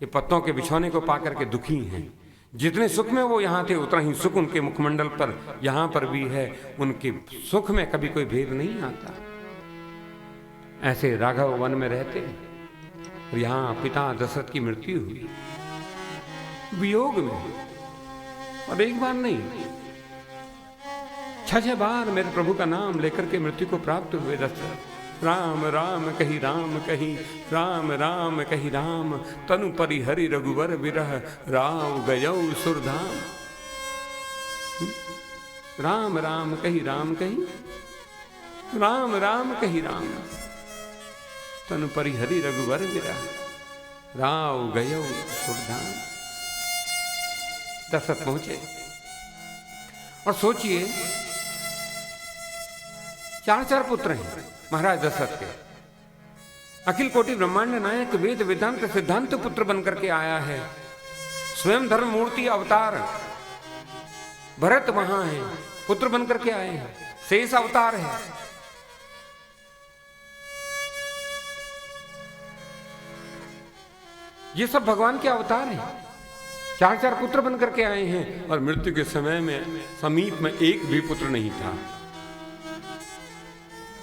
ये पत्तों के बिछौने को पाकर के दुखी हैं। जितने सुख में वो यहां थे, उतना ही सुख उनके मुखमंडल पर यहां पर भी है। उनके सुख में कभी कोई भेद नहीं आता। ऐसे राघव वन में रहते और यहां पिता दशरथ की मृत्यु हुई वियोग में, और एक बार नहीं, 6 बार मेरे प्रभु का नाम लेकर के मृत्यु को प्राप्त हुए दशरथ। राम राम कही राम कही, राम राम कही राम, तनु परि हरि रघुवर विरह, राव गयौ सुरधाम। राम राम कही राम कही, राम राम कही राम, तनु परि हरि रघुवर विरह, राव गयौ सुरधाम। दशरथ पहुंचे और सोचिए 4 पुत्र हैं महाराज दशरथ के। अखिल कोटि ब्रह्मांड नायक, वेद वेदांत सिद्धांत पुत्र बनकर के आया है। स्वयं धर्म मूर्ति अवतार भरत वहां है, पुत्र बनकर के आए हैं। शेष अवतार है। ये सब भगवान के अवतार हैं। 4 पुत्र बनकर के आए हैं और मृत्यु के समय में समीप में एक भी पुत्र नहीं था,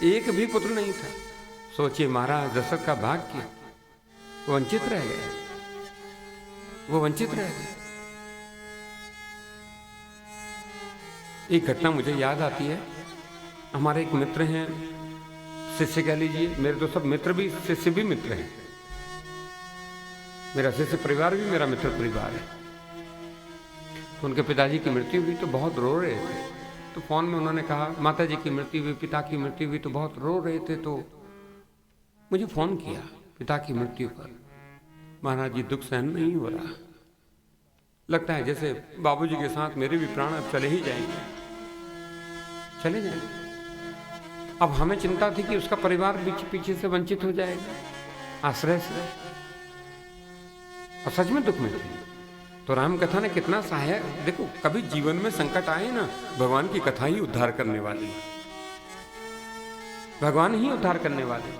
एक भी पुत्र नहीं था। सोचिए महाराज दशरथ का भाग्य, वो वंचित रह गए, वो वंचित रह गए। एक घटना मुझे याद आती है। हमारे एक मित्र हैं, शिष्य कह लीजिए, मेरे तो सब मित्र भी शिष्य भी मित्र हैं। मेरा शिष्य परिवार भी मेरा मित्र परिवार है। तो उनके पिताजी की मृत्यु हुई तो बहुत रो रहे थे। तो फोन में उन्होंने कहा माता जी की मृत्यु हुई, पिता की मृत्यु हुई, तो बहुत रो रहे थे। तो मुझे फोन किया पिता की मृत्यु पर। महाराज जी दुख सहन नहीं हो रहा, लगता है जैसे बाबूजी के साथ मेरे भी प्राण अब चले ही जाएंगे। चले जाएंगे। अब हमें चिंता थी कि उसका परिवार पीछे से वंचित हो जाएगा आश्रय से, और सच में दुख में थे। तो राम कथा ने कितना सहायक, देखो कभी जीवन में संकट आए ना, भगवान की कथा ही उद्धार करने वाली है, भगवान ही उद्धार करने वाले।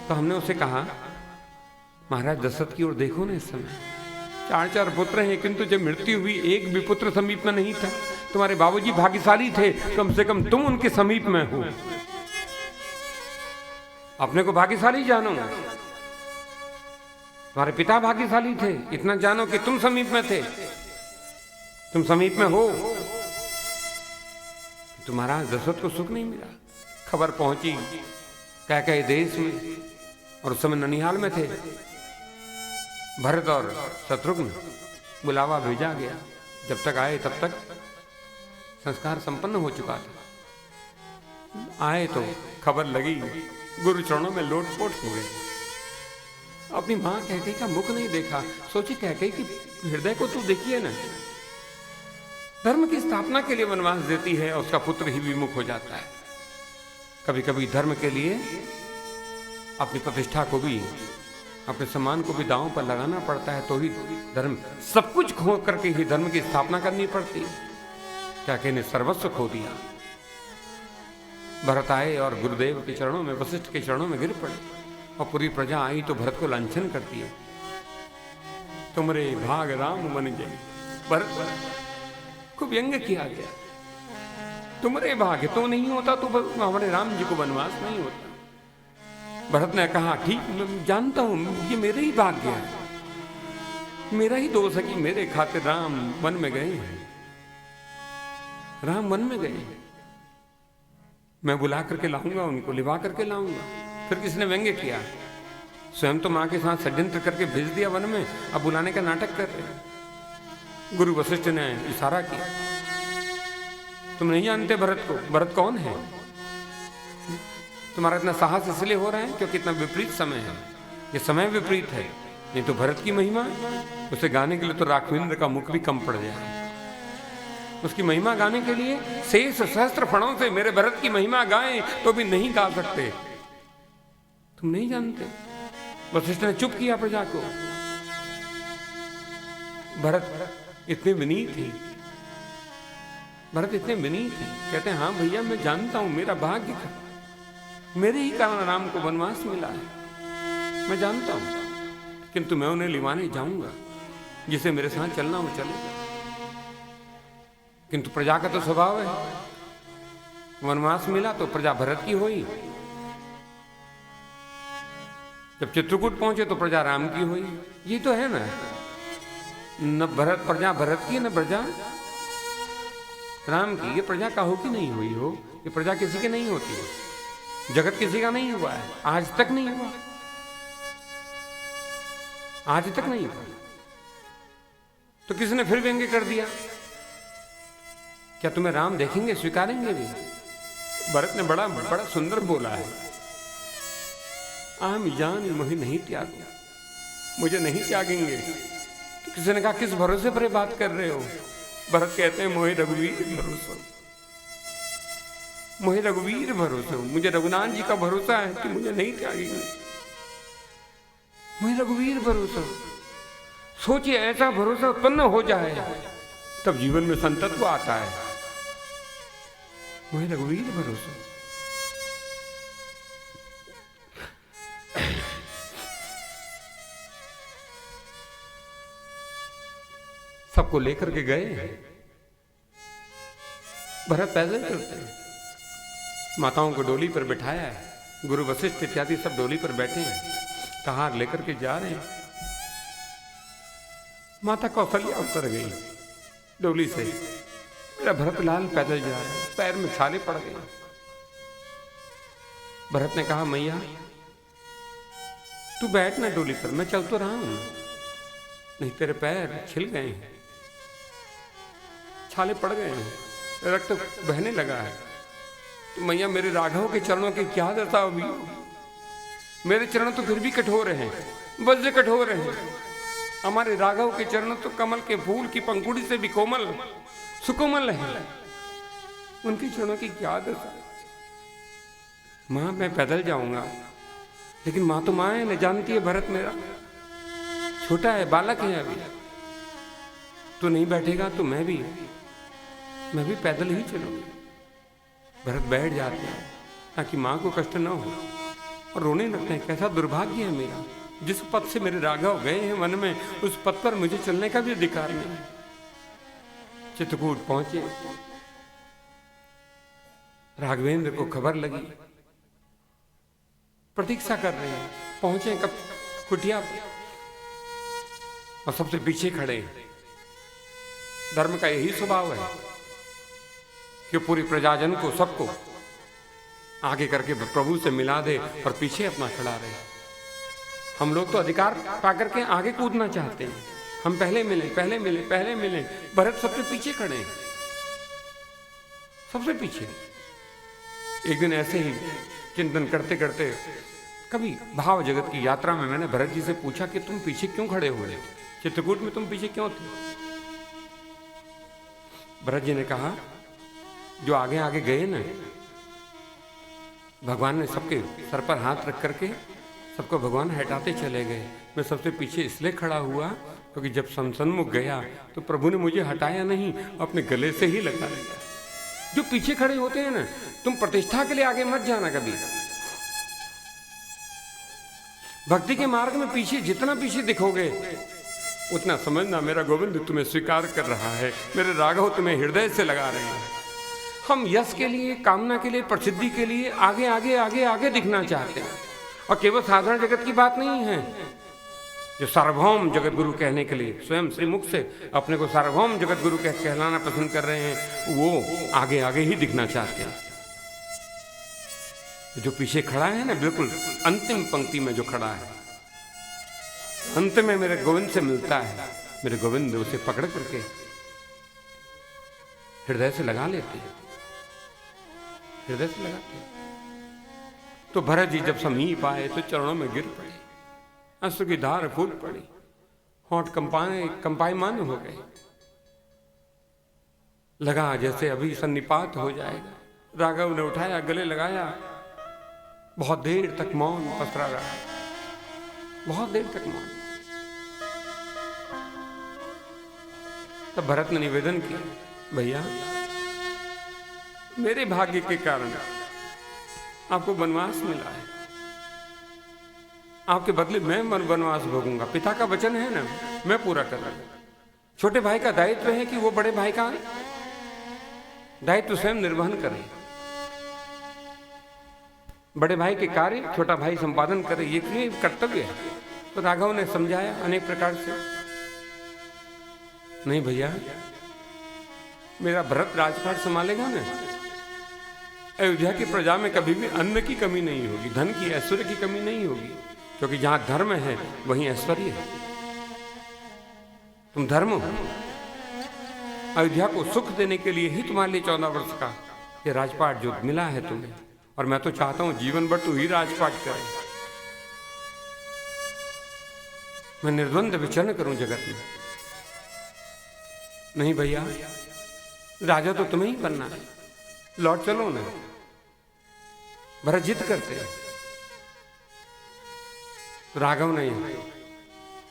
तो हमने उसे कहा महाराज दशरथ की ओर देखो ना, इस समय 4 पुत्र हैं, किंतु जब मृत्यु हुई एक भी पुत्र समीप में नहीं था। तुम्हारे बाबूजी भाग्यशाली थे, कम से कम तुम उनके समीप में हो। अपने को भाग्यशाली जानो, तुम्हारे पिता भाग्यशाली थे, इतना जानो कि तुम समीप में थे, तुम समीप में हो। तुम्हारा दशरथ को सुख नहीं मिला। खबर पहुंची कह देश में, और उस समय ननिहाल में थे। भरत और शत्रुघ्न, बुलावा भेजा गया। जब तक आए तब तक संस्कार संपन्न हो चुका था। आए तो खबर लगी, गुरु चरणों में लोटपोट हो गए। अपनी मां कैकेयी का मुख नहीं देखा। सोची कैकेयी की हृदय को तू देखिए ना, धर्म की स्थापना के लिए वनवास देती है और उसका पुत्र ही विमुख हो जाता है। कभी कभी धर्म के लिए अपनी प्रतिष्ठा को भी, अपने सम्मान को भी दांव पर लगाना पड़ता है, तो ही धर्म, सब कुछ खो करके ही धर्म की स्थापना करनी पड़ती है। कैकेयी ने सर्वस्व खो दिया। भरत आए और गुरुदेव के चरणों में, वशिष्ठ के चरणों में गिर पड़े, और पूरी प्रजा आई तो भरत को लांछन करती है। तुमरे भाग राम बन गए। भरत को व्यंग किया गया, तुम्हारे भाग्य तो नहीं होता तो हमारे राम जी को वनवास नहीं होता। भरत ने कहा ठीक, मैं जानता हूं ये मेरे ही भाग्य है, मेरा ही दोष है कि मेरे खातिर राम वन में गए हैं, राम वन में गए। मैं बुला करके लाऊंगा, उनको लिवा करके लाऊंगा। फिर किसने व्यंग्य किया, स्वयं तो मां के साथ षड्यंत्र करके भेज दिया वन में, अब बुलाने का नाटक कर रहे। गुरु वशिष्ठ ने इशारा किया, तुम नहीं जानते भरत को, भरत कौन है? तुम्हारा इतना साहस इसलिए हो रहा है क्योंकि इतना विपरीत समय है, ये समय विपरीत है। नहीं तो भरत की महिमा, उसे गाने के लिए तो राघवेंद्र का मुख भी कम पड़ जाए। उसकी महिमा गाने के लिए शेष सहस्त्र फणों से मेरे भरत की महिमा गाएं तो भी नहीं गा सकते। तुम नहीं जानते। वशिष्ठ ने चुप किया प्रजा को। भरत इतने विनीत थे, भरत इतने विनीत थे, कहते हैं हाँ भैया मैं जानता हूं, मेरा भाग्य था, मेरे ही कारण राम को वनवास मिला है, मैं जानता हूं, किंतु मैं उन्हें लिवाने जाऊंगा, जिसे मेरे साथ चलना हो चले। किंतु प्रजा का तो स्वभाव है, वनवास मिला तो प्रजा भरत की हुई, जब चित्रकूट पहुंचे तो प्रजा राम की हुई। ये तो है ना, न भरत प्रजा भरत की, न प्रजा राम की। ये प्रजा का हो कि नहीं हुई हो, ये प्रजा किसी की नहीं होती है, जगत किसी का नहीं हुआ है, आज तक नहीं हुआ, आज तक नहीं हुआ। तो किसने फिर व्यंग्य कर दिया, क्या तुम्हें राम देखेंगे, स्वीकारेंगे भी? भरत ने बड़ा बड़ा सुंदर बोला है, आम जान मोहि नहीं त्यागो, मुझे नहीं त्यागेंगे। तो किसी ने कहा किस भरोसे पर बात कर रहे हो? भरत कहते हैं मोहि रघुवीर भरोसा, मुझे रघुवीर भरोसा, मुझे रघुनाथ जी का भरोसा है कि मुझे नहीं त्यागेंगे, मुझे रघुवीर भरोसा। सोचिए ऐसा भरोसा उत्पन्न हो जाए तब जीवन में संतत्व आता है। मुझे रघुवीर भरोसा। सबको लेकर के गए, भरत पैदल चलते हैं, माताओं को डोली पर बिठाया है, गुरु वशिष्ठ इत्यादि सब डोली पर बैठे हैं, कहार लेकर के जा रहे हैं। माता कौशल्या उतर गई डोली से, मेरा भरतलाल पैदल जा रहा है, पैर में छाले पड़ गए। भरत ने कहा मैया तू बैठ ना डोली पर, मैं चल तो रहा हूं, नहीं तेरे पैर छिल गए हैं, छाले पड़ गए हैं, रक्त बहने लगा है। तो मैया मेरे राघव के चरणों की क्या दशा होगी? मेरे चरण तो फिर भी कठोर हैं, वज्र कठोर हैं, हमारे राघव के चरण तो कमल के फूल की पंखुड़ी से भी कोमल सुकोमल है। उनके चरणों की क्या दशा। माँ मैं पैदल जाऊंगा, लेकिन माँ तो माँ है, न जानती है भरत मेरा छोटा है, बालक है अभी। तो नहीं बैठेगा तो मैं भी पैदल ही चलूंगा। भरत बैठ जाते हैं ताकि माँ को कष्ट न हो और रोने लगते हैं। कैसा दुर्भाग्य है मेरा, जिस पथ से मेरे राघव गए हैं वन में, उस पथ पर मुझे चलने का भी अधिकार नहीं। चित्रकूट पहुंचे, राघवेंद्र को खबर लगी, प्रतीक्षा कर रहे हैं। पहुंचे कब कुटिया और सबसे पीछे खड़े। धर्म का यही स्वभाव है कि पूरी प्रजाजन को, सबको आगे करके प्रभु से मिला दे और पीछे अपना खड़ा रहे। हम लोग तो अधिकार पाकर के आगे कूदना चाहते हैं, हम पहले मिले। भरत सबसे पीछे खड़े हैं, सबसे पीछे। एक दिन ऐसे ही चिंतन करते करते कभी भाव जगत की यात्रा में मैंने भरत जी से पूछा कि तुम पीछे क्यों खड़े हुए, चित्रकूट में तुम पीछे क्यों थे। भरत जी ने कहा, जो आगे आगे गए ना, भगवान ने सबके सर पर हाथ रख करके सबको भगवान हटाते चले गए। मैं सबसे पीछे इसलिए खड़ा हुआ क्योंकि जब सन्मुख गया तो प्रभु ने मुझे हटाया नहीं, अपने गले से ही लगा लिया। जो पीछे खड़े होते हैं ना, तुम प्रतिष्ठा के लिए आगे मत जाना कभी। भक्ति के मार्ग में पीछे जितना पीछे दिखोगे उतना समझना मेरा गोविंद तुम्हें स्वीकार कर रहा है, मेरे राघव तुम्हें हृदय से लगा रहे हैं। हम यश के लिए, कामना के लिए, प्रसिद्धि के लिए आगे आगे आगे आगे दिखना चाहते हैं। और केवल साधारण जगत की बात नहीं है, जो सार्वभौम जगत गुरु कहने के लिए स्वयं श्री मुख से अपने को सार्वभौम जगत गुरु कहलाना पसंद कर रहे हैं, वो आगे आगे ही दिखना चाहते हैं। जो पीछे खड़ा है ना, बिल्कुल अंतिम पंक्ति में जो खड़ा है, अंत में मेरे गोविंद से मिलता है, मेरे गोविंद उसे पकड़ करके हृदय से लगा लेते हैं, हृदय से लगाते हैं। तो भरत जी जब समीप आए तो चरणों में गिर पड़े, अश्रु की धार फूट पड़ी, होंठ कंपायमान हो गए। लगा जैसे अभी सन्निपात हो जाएगा। राघव ने उठाया, गले लगाया, बहुत देर तक मौन पसरा रहा, बहुत देर तक मौन। तब भरत ने निवेदन किया, भैया मेरे भाग्य के कारण आपको वनवास मिला है, आपके बदले मैं वनवास भोगूंगा। पिता का वचन है ना, मैं पूरा कर रहा हूं। छोटे भाई का दायित्व है कि वो बड़े भाई का दायित्व स्वयं निर्वहन करे। बड़े भाई के कार्य छोटा भाई संपादन करे, ये कर्तव्य है। तो राघव ने समझाया अनेक प्रकार से, नहीं भैया मेरा भरत राजपाट संभालेगा ना, अयोध्या की प्रजा में कभी भी अन्न की कमी नहीं होगी, धन की, ऐश्वर्य की कमी नहीं होगी, क्योंकि जहां धर्म है वहीं ऐश्वर्य है। तुम धर्म हो, अयोध्या को सुख देने के लिए ही तुम्हारे लिए 14 वर्ष का ये राजपाट जो मिला है तुम्हें, और मैं तो चाहता हूं जीवन भर तू ही राजपाट करे, मैं निर्द्वंद विचरण करूं जगत में। नहीं भैया, राजा तो तुम्हें ही बनना है, लौट चलो ना। भरत जिद करते हैं। राघव ने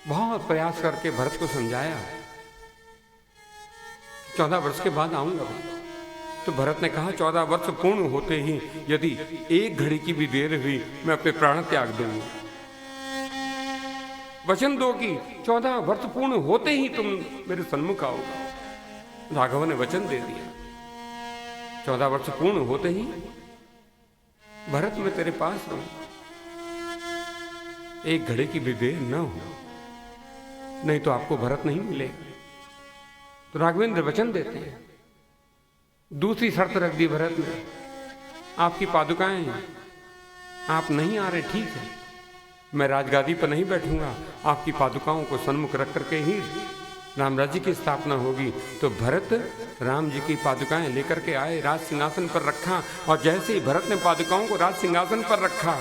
बहुत प्रयास करके भरत को समझाया, 14 वर्ष के बाद आऊंगा। तो भरत ने कहा 14 वर्ष पूर्ण होते ही यदि एक घड़ी की भी देर हुई मैं अपने प्राण त्याग दूंगा। वचन दो कि 14 वर्ष पूर्ण होते ही तुम मेरे सन्मुख आओगे। राघव ने वचन दे दिया, 14 वर्ष पूर्ण होते ही भरत मैं तेरे पास रहूं, एक घड़ी की भी देर न हो, नहीं तो आपको भरत नहीं मिलेगा। तो राघवेंद्र वचन देते हैं। दूसरी शर्त रख दी भरत ने, आपकी पादुकाएं आप नहीं आ रहे, ठीक है, मैं राजगादी पर नहीं बैठूंगा, आपकी पादुकाओं को सन्मुख रख करके ही राम राज्य की स्थापना होगी। तो भरत राम जी की पादुकाएं लेकर के आए, राज सिंहासन पर रखा, और जैसे ही भरत ने पादुकाओं को राज सिंहासन पर रखा,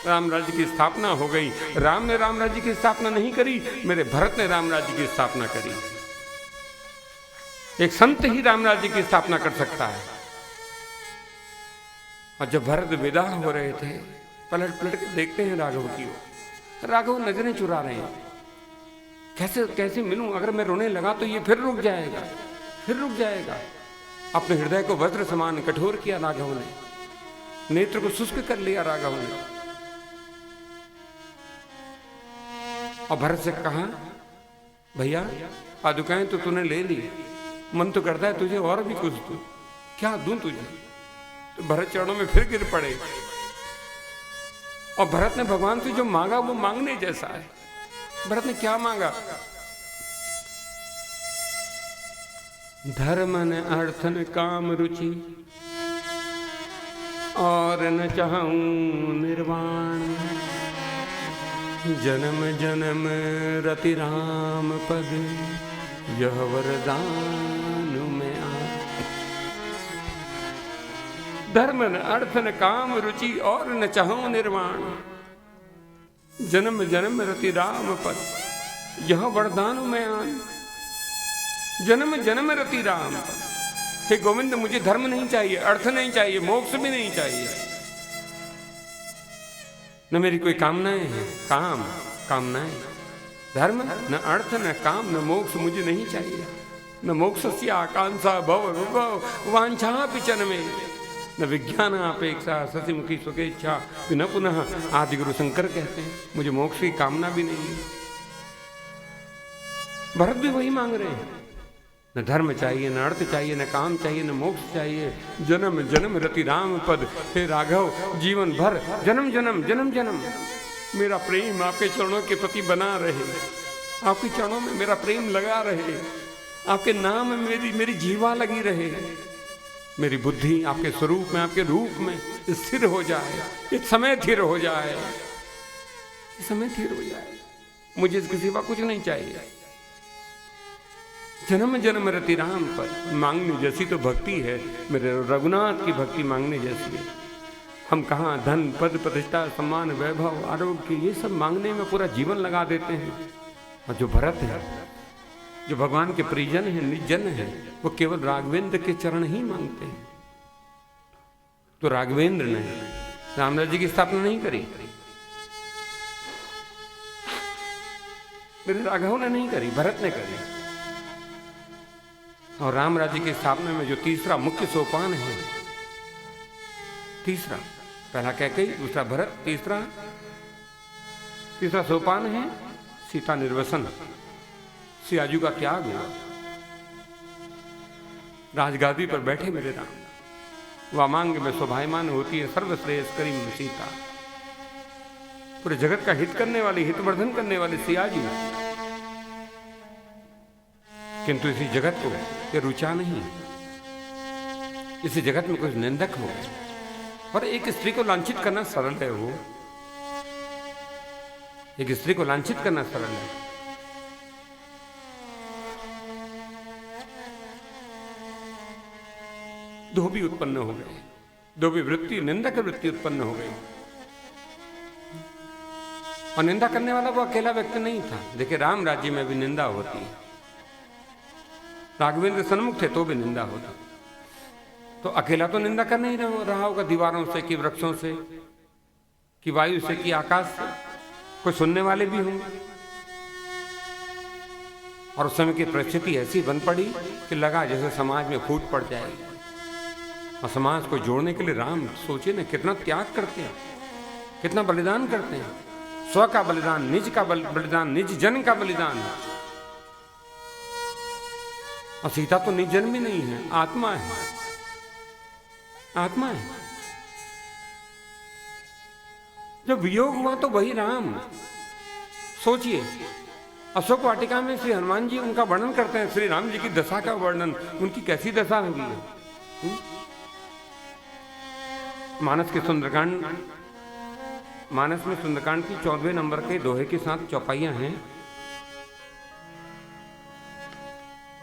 राम राज्य की स्थापना हो गई। राम ने राम राज्य की स्थापना नहीं करी, मेरे भरत ने राम राज्य की स्थापना करी। एक संत ही राम राज्य की स्थापना कर सकता है, और जब भरत विदा हो रहे थे, पलट पलट के देखते हैं राघव की ओर। राघव नजरें चुरा रहे हैं, कैसे कैसे मिलूं, अगर मैं रोने लगा तो ये फिर रुक जाएगा, फिर रुक जाएगा। अपने हृदय को वज्र समान कठोर किया राघव ने, नेत्र को शुष्क कर लिया राघव ने, और भरत से कहा, भैया पादुकाएं तो तूने ले ली, मन तो करता है तुझे और भी कुछ दूं, क्या दूं तुझे? तो भरत चरणों में फिर गिर पड़े। और भरत ने भगवान से जो मांगा वो मांगने जैसा है। भरत ने क्या मांगा? धर्म न अर्थ न काम रुचि और न चाहूं निर्वाण, जन्म जन्म रति राम पद यह वरदान में आ। धर्म न अर्थ न काम रुचि और न चाहूं निर्वाण, जन्म जन्म रति राम पद यह वरदान में आन। जन्म जन्म रति राम पद। हे गोविंद, मुझे धर्म नहीं चाहिए, अर्थ नहीं चाहिए, मोक्ष भी नहीं चाहिए, न मेरी कोई कामनाएं हैं, कामनाएं। धर्म न अर्थ न काम न मोक्ष मुझे नहीं चाहिए। न मोक्षस्य आकांक्षा भव विभव वांछा पिचन में, न विज्ञान अपेक्षा सतिमुखी सुखेच्छा न पुनः। आदि गुरु शंकर कहते हैं मुझे मोक्ष की कामना भी नहीं है। भरत भी वही मांग रहे हैं, न धर्म चाहिए, न अर्थ चाहिए, न काम चाहिए, न मोक्ष चाहिए, जन्म जन्म रति राम पद। हे राघव, जीवन भर जन्म जन्म जन्म जन्म मेरा प्रेम आपके चरणों के प्रति बना रहे, आपके चरणों में मेरा प्रेम लगा रहे, आपके नाम में मेरी जीवा लगी रहे, मेरी बुद्धि आपके स्वरूप में, आपके रूप में स्थिर हो जाए, ये समय स्थिर हो जाए, ये समय स्थिर हो जाए। मुझे इसके सिवा कुछ नहीं चाहिए। जन्म जन्म रति राम पर मांगने जैसी तो भक्ति है, मेरे रघुनाथ की भक्ति मांगने जैसी है। हम कहाँ धन पद प्रतिष्ठा सम्मान वैभव आरोग्य ये सब मांगने में पूरा जीवन लगा देते हैं। और जो भरत है, जो भगवान के परिजन हैं, निजन हैं, वो केवल राघवेंद्र के चरण ही मांगते हैं। तो राघवेंद्र ने रामराज जी की स्थापना नहीं करी, मेरे राघव ने नहीं करी, भरत ने करी। और राम राज्य की स्थापना में जो तीसरा मुख्य सोपान है, तीसरा, पहला कैकेयी, दूसरा भरत, तीसरा सोपान है सीता निर्वसन, सियाजू का त्याग हुआ। राजगादी पर बैठे मेरे राम, वामांग में शोभायमान होती है सर्वश्रेयस्करी सीता। पूरे जगत का हित करने वाली, हितवर्धन करने वाली सियाजू, किंतु इसी जगत को ये रुचा नहीं। इसी जगत में कुछ निंदक हो गए। और एक स्त्री को लांछित करना सरल है, वो एक स्त्री को लांछित करना सरल है। धोबी उत्पन्न हो गए, धोबी वृत्ति, निंदक वृत्ति उत्पन्न हो गई। और निंदा करने वाला वो अकेला व्यक्ति नहीं था। देखिए, राम राज्य में भी निंदा होती है। राघवेंद्र सन्मुख थे तो भी निंदा होता। तो अकेला तो निंदा कर नहीं रहा होगा, दीवारों से कि वृक्षों से कि वायु से कि आकाश से, कोई सुनने वाले भी होंगे। और उस समय की परिस्थिति ऐसी बन पड़ी कि लगा जैसे समाज में फूट पड़ जाएगी। और समाज को जोड़ने के लिए राम सोचे ना, कितना त्याग करते हैं, कितना बलिदान करते हैं। स्व का बलिदान, निज का बलिदान, निज जन का बलिदान। और सीता तो निज जन भी नहीं है, आत्मा है, आत्मा है। जब वियोग हुआ तो वही राम। सोचिए, अशोक वाटिका में श्री हनुमान जी उनका वर्णन करते हैं, श्री राम जी की दशा का वर्णन, उनकी कैसी दशा होगी। मानस के सुंदरकांड, मानस में सुंदरकांड की 14वें नंबर के दोहे के साथ चौपाइयां हैं।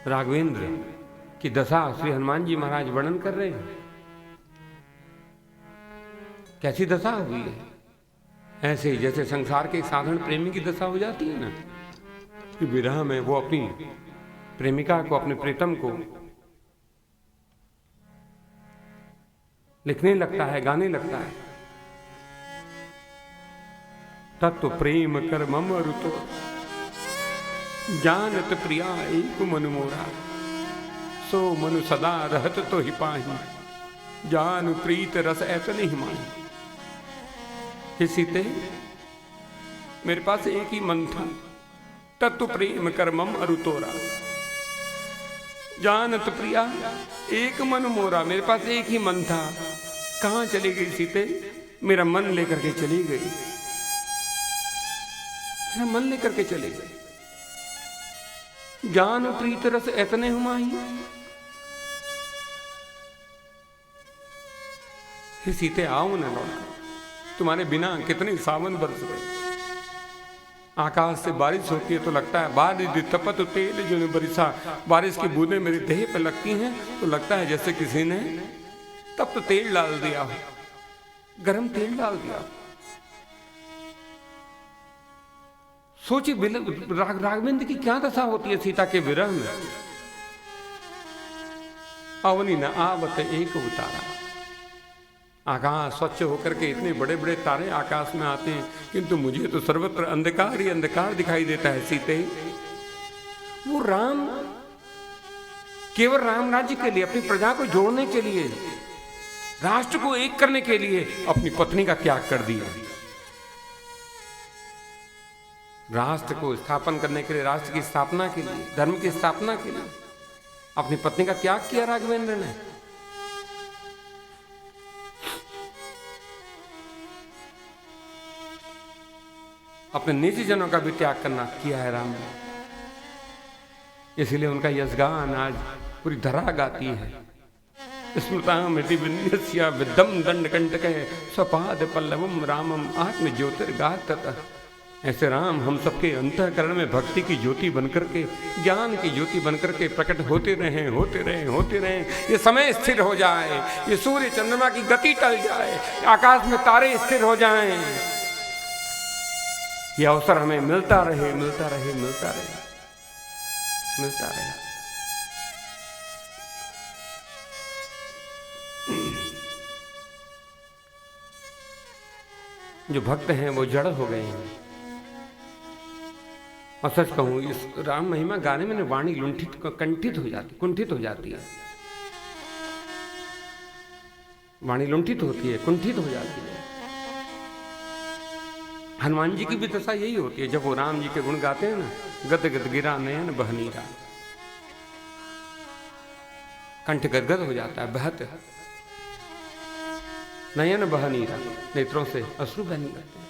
राघवेंद्र की दशा श्री हनुमान जी महाराज वर्णन कर रहे हैं। कैसी दशा हुई है? ऐसे जैसे संसार के साधारण प्रेमी की दशा हो जाती है ना, कि विरह में वो अपनी प्रेमिका को, अपने प्रीतम को लिखने लगता है, गाने लगता है। तत्व प्रेम कर मम रुतो जानत प्रिया एक मनु मोरा, सो मनु सदा रहत तो ही पाही, जान प्रीत रस ऐतने ही माही। हे सीते, मेरे पास एक ही मन था, तत्व प्रेम कर मम अरुतोरा, जानत प्रिया एक मन मोरा। मेरे पास एक ही मन था। कहां चली गई सीते? मेरा मन लेकर के चली गई, मेरा मन लेकर के चली गई। जान प्रीत रस ऐतने हुमाही। हे सीते, आओ न लौट, तुम्हारे बिना कितने सावन बरस गए। आकाश से बारिश होती है तो लगता है बारिश तपत तेल जो बरिसा, बारिश की बूंदें मेरी देह पर लगती हैं तो लगता है जैसे किसी ने तब तो तेल डाल दिया हो, गरम तेल डाल दिया। सोचिए राघवेंद्र की क्या दशा होती है सीता के विरह में। अवनी न आवत एक उतारा, आकाश स्वच्छ होकर के इतने बड़े बड़े तारे आकाश में आते हैं, किंतु मुझे तो सर्वत्र अंधकार ही अंधकार दिखाई देता है। सीते, वो राम केवल राम राज्य के लिए, अपनी प्रजा को जोड़ने के लिए, राष्ट्र को एक करने के लिए अपनी पत्नी का त्याग कर दिया। राष्ट्र को स्थापन करने के लिए, राष्ट्र की स्थापना के लिए, धर्म की स्थापना के लिए अपनी पत्नी का त्याग किया राघवेंद्र ने। अपने निजी जनों का भी त्याग करना किया है राम ने। इसलिए उनका यशगान आज पूरी धरा गाती है। स्मृतामृति विन्यस्य विद्धम दंड कंटक स्वपाद पल्लवम रामम आत्म ज्योतिर्गात। ऐसे राम हम सबके अंतःकरण में भक्ति की ज्योति बनकर के, ज्ञान की ज्योति बनकर के प्रकट होते रहे, होते रहे, होते रहे। ये समय स्थिर हो जाए, ये सूर्य चंद्रमा की गति टल जाए, आकाश में तारे स्थिर हो जाएं, ये अवसर हमें मिलता रहे, मिलता रहे, मिलता रहे, मिलता रहे। जो भक्त हैं वो जड़ हो गए हैं। और सच कहूं, इस राम महिमा गाने में वाणी लुंठित कंठित हो जाती, कुंठित हो जाती है। वाणी लुंठित होती है, कुंठित हो जाती है। हनुमान जी की भी दशा यही होती है। जब वो राम जी के गुण गाते हैं ना, गद गद गिरा नयन बहनीरा, कंठ गदगद हो जाता है, बहत नयन बहनीरा, नेत्रों से अश्रु बहने लगते हैं,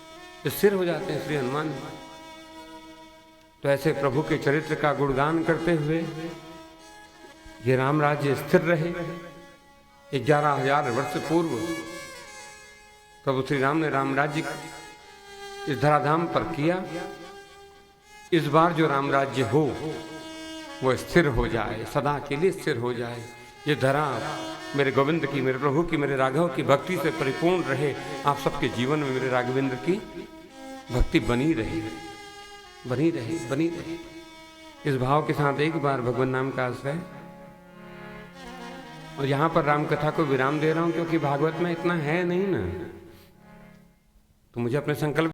स्थिर हो जाते हैं श्री हनुमान। तो ऐसे प्रभु के चरित्र का गुणगान करते हुए ये राम राज्य स्थिर रहे। 11,000 वर्ष पूर्व प्रभु श्री राम ने राम राज्य इस धराधाम पर किया। इस बार जो राम राज्य हो वो स्थिर हो जाए, सदा के लिए स्थिर हो जाए। ये धरा मेरे गोविंद की, मेरे प्रभु की, मेरे राघव की भक्ति से परिपूर्ण रहे। आप सबके जीवन में मेरे राघवेंद्र की भक्ति बनी रहे, बनी रहे, बनी रहे। इस भाव के साथ एक बार भगवान नाम का आश्रय। और यहां पर राम कथा को विराम दे रहा हूं, क्योंकि भागवत में इतना है नहीं ना, तो मुझे अपने संकल्प